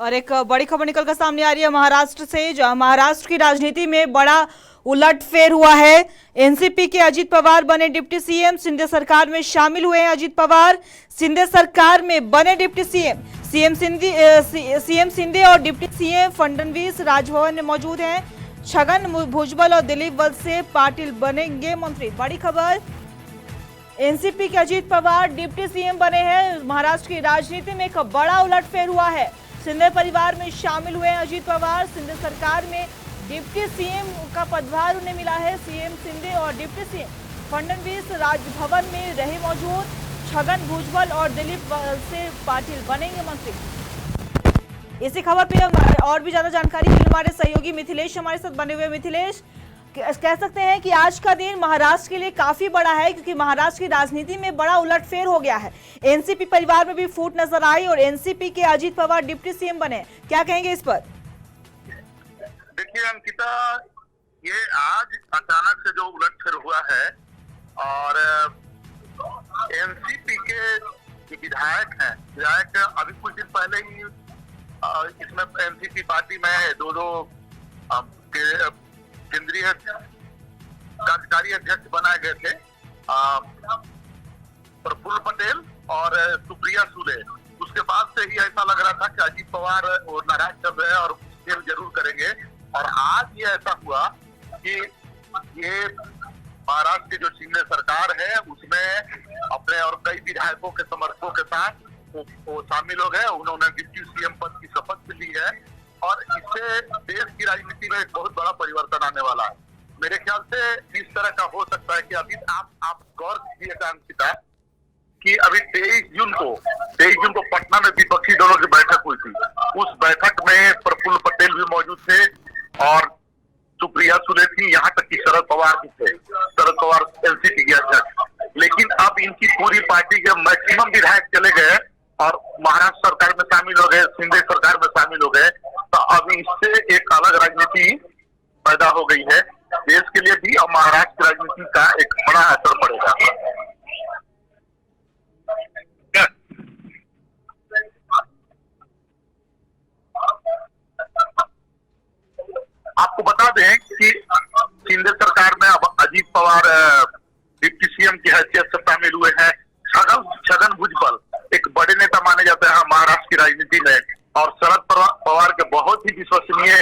और एक बड़ी खबर निकलकर सामने आ रही है महाराष्ट्र से, जहां महाराष्ट्र की राजनीति में बड़ा उलटफेर हुआ है। एनसीपी के अजीत पवार बने डिप्टी सीएम, शिंदे सरकार में शामिल हुए हैं अजीत पवार। शिंदे सरकार में बने डिप्टी सीएम। सीएम शिंदे और डिप्टी सीएम फडणवीस राजभवन में मौजूद हैं। छगन भुजबल और दिलीप वलसे पाटिल बनेंगे मंत्री। बड़ी खबर, एनसीपी के अजीत पवार डिप्टी सीएम बने हैं। महाराष्ट्र की राजनीति में एक बड़ा उलटफेर हुआ है। शिंदे परिवार में शामिल हुए हैं अजीत पवार। शिंदे सरकार में डिप्टी सीएम का पदभार उन्हें मिला है। सीएम शिंदे और डिप्टी सीएम फडणवीस राजभवन में रहे मौजूद। छगन भुजबल और दिलीप वलसे पाटिल बनेंगे मंत्री। इसी खबर पे और भी ज्यादा जानकारी के लिए हमारे सहयोगी मिथिलेश हमारे साथ बने हुए। मिथिलेश, कह सकते हैं कि आज का दिन महाराष्ट्र के लिए काफी बड़ा है, क्योंकि महाराष्ट्र की राजनीति में बड़ा उलटफेर हो गया है। एनसीपी परिवार में भी फूट नजर आई और एनसीपी के अजीत पवार डिप्टी सीएम बने। क्या कहेंगे इस पर? देखिए अंकिता, ये आज अचानक से जो उलटफेर हुआ है और एनसीपी के विधायक अभी कुछ दिन पहले ही इसमें एनसीपी पार्टी में दो केंद्रीय कार्यकारी अध्यक्ष बनाए गए थे, प्रफुल्ल पटेल और सुप्रिया सुले। उसके बाद से ही ऐसा लग रहा था कि अजीत पवार और नाराज चल रहे हैं और खेल जरूर करेंगे। और आज ये ऐसा हुआ कि ये महाराष्ट्र की जो शिंदे सरकार है उसमें अपने और कई विधायकों के समर्थकों के साथ वो शामिल हो गए। उन्होंने डिप्टी सीएम पद की शपथ भी ली है और इससे देश की राजनीति में एक बहुत बड़ा परिवर्तन आने वाला है। मेरे ख्याल से इस तरह का हो सकता है कि अभी आप गौर कीजिएगा अंकिता कि अभी 23 जून को पटना में विपक्षी दलों की बैठक हुई थी। उस बैठक में प्रफुल्ल पटेल भी मौजूद थे और सुप्रिया सुले थी, यहाँ तक कि शरद पवार भी थे, शरद पवार एनसीपी के अध्यक्ष। लेकिन अब इनकी पूरी पार्टी के मैक्सिमम विधायक चले गए और महाराष्ट्र सरकार में शामिल हो गए, शिंदे सरकार में शामिल हो गए। तो अब इससे एक अलग राजनीति पैदा हो गई है देश के लिए भी, और महाराष्ट्र की राजनीति का एक बड़ा असर पड़ेगा। आपको बता दें कि शिंदे सरकार में अब अजीत पवार डिप्टी सीएम की हैसियत से शामिल हुए हैं। छगन भुजबल एक बड़े नेता माने जाते हैं महाराष्ट्र की राजनीति में और शरद पवार के बहुत ही विश्वसनीय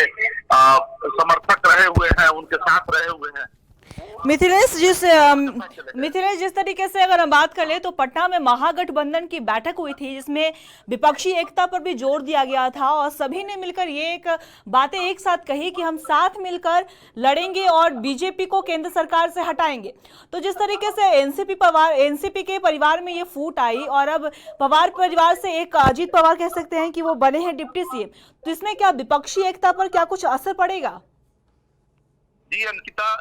समर्थक रहे हुए हैं, उनके साथ रहे हुए हैं। मिथिलेश, जिस तरीके से अगर हम बात कर ले तो पटना में महागठबंधन की बैठक हुई थी, जिसमें विपक्षी एकता पर भी जोर दिया गया था और सभी ने मिलकर ये एक बातें एक साथ कही कि हम साथ मिलकर लड़ेंगे और बीजेपी को केंद्र सरकार से हटाएंगे। तो जिस तरीके से एनसीपी के परिवार में ये फूट आई और अब पवार परिवार से एक अजीत पवार कह सकते हैं कि वो बने हैं डिप्टी सीएम, तो इसमें क्या विपक्षी एकता पर क्या कुछ असर पड़ेगा? जी अंकिता,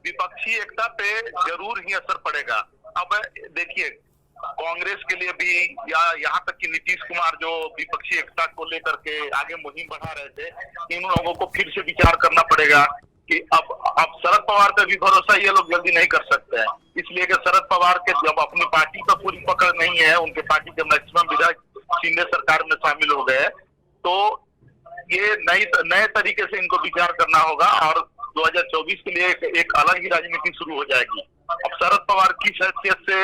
विपक्षी एकता पे जरूर ही असर पड़ेगा। अब देखिए, कांग्रेस के लिए भी या यहाँ तक कि नीतीश कुमार जो विपक्षी एकता को लेकर के आगे मुहिम बढ़ा रहे थे, इन लोगों को फिर से विचार करना पड़ेगा कि अब शरद पवार पे भी भरोसा ये लोग जल्दी नहीं कर सकते हैं। इसलिए कि शरद पवार के जब अपनी पार्टी पर पूरी पकड़ नहीं है, उनके पार्टी के मैक्सिमम विधायक शिंदे सरकार में शामिल हो गए, तो ये नए तरीके से इनको विचार करना होगा और 2024 के लिए एक अलग ही राजनीति शुरू हो जाएगी। अब शरद पवार किस हैसियत से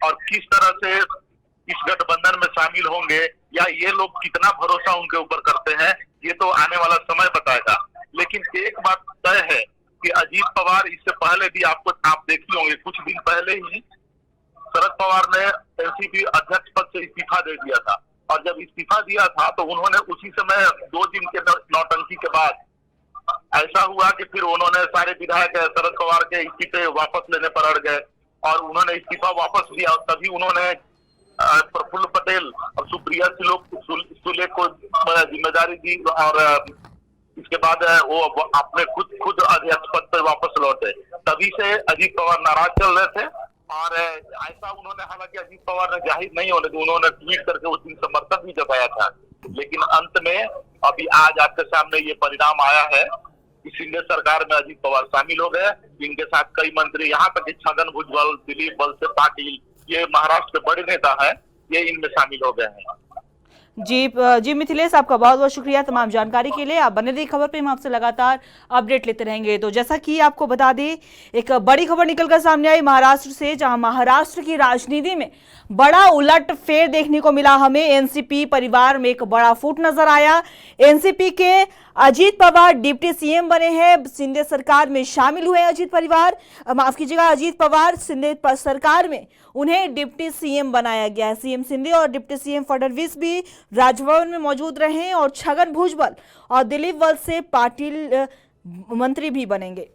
और किस तरह से इस गठबंधन में शामिल होंगे या ये लोग कितना भरोसा उनके ऊपर करते हैं, ये तो आने वाला समय बताएगा। लेकिन एक बात तय है कि अजीत पवार इससे पहले भी आप देखी होंगे, कुछ दिन पहले ही शरद पवार ने एनसीपी अध्यक्ष पद से इस्तीफा दे दिया था और जब इस्तीफा दिया था तो उन्होंने उसी समय 2 दिन के नौटंकी के बाद ऐसा हुआ कि फिर उन्होंने सारे विधायक शरद पवार के इस्तीफे वापस लेने पर अड़ गए और उन्होंने इस्तीफा वापस लिया और तभी उन्होंने प्रफुल्ल पटेल और सुप्रिया सुले को जिम्मेदारी दी और इसके बाद वो अपने खुद अध्यक्ष पद पर वापस लौटे। तभी से अजीत पवार नाराज चल रहे थे और ऐसा उन्होंने, हालांकि अजीत पवार ने जाहिर नहीं होने दी, उन्होंने ट्वीट करके उस दिन समर्थन भी जताया था। लेकिन अंत में अभी आज आपके सामने ये परिणाम आया है कि शिंदे सरकार में अजीत पवार शामिल हो गए। इनके साथ कई मंत्री, यहाँ तक कि छगन भुजबल, दिलीप वलसे पाटिल, ये महाराष्ट्र के बड़े नेता हैं, ये इनमें शामिल हो गए हैं। जी मिथिलेश, आपका बहुत बहुत शुक्रिया तमाम जानकारी के लिए। आप बने रहिए खबर पे, हम आपसे लगातार अपडेट लेते रहेंगे। तो जैसा कि आपको बता दें, एक बड़ी खबर निकलकर सामने आई महाराष्ट्र से, जहां महाराष्ट्र की राजनीति में बड़ा उलटफेर देखने को मिला। हमें एनसीपी परिवार में एक बड़ा फूट नजर आया। एनसीपी के अजीत पवार डिप्टी सीएम बने हैं, शिंदे सरकार में शामिल हुए अजीत परिवार, माफ कीजिएगा अजीत पवार, शिंदे सरकार में उन्हें डिप्टी सीएम बनाया गया है। सीएम शिंदे और डिप्टी सीएम फडणवीस भी राजभवन में मौजूद रहे और छगन भुजबल और दिलीप वलसे पाटिल मंत्री भी बनेंगे।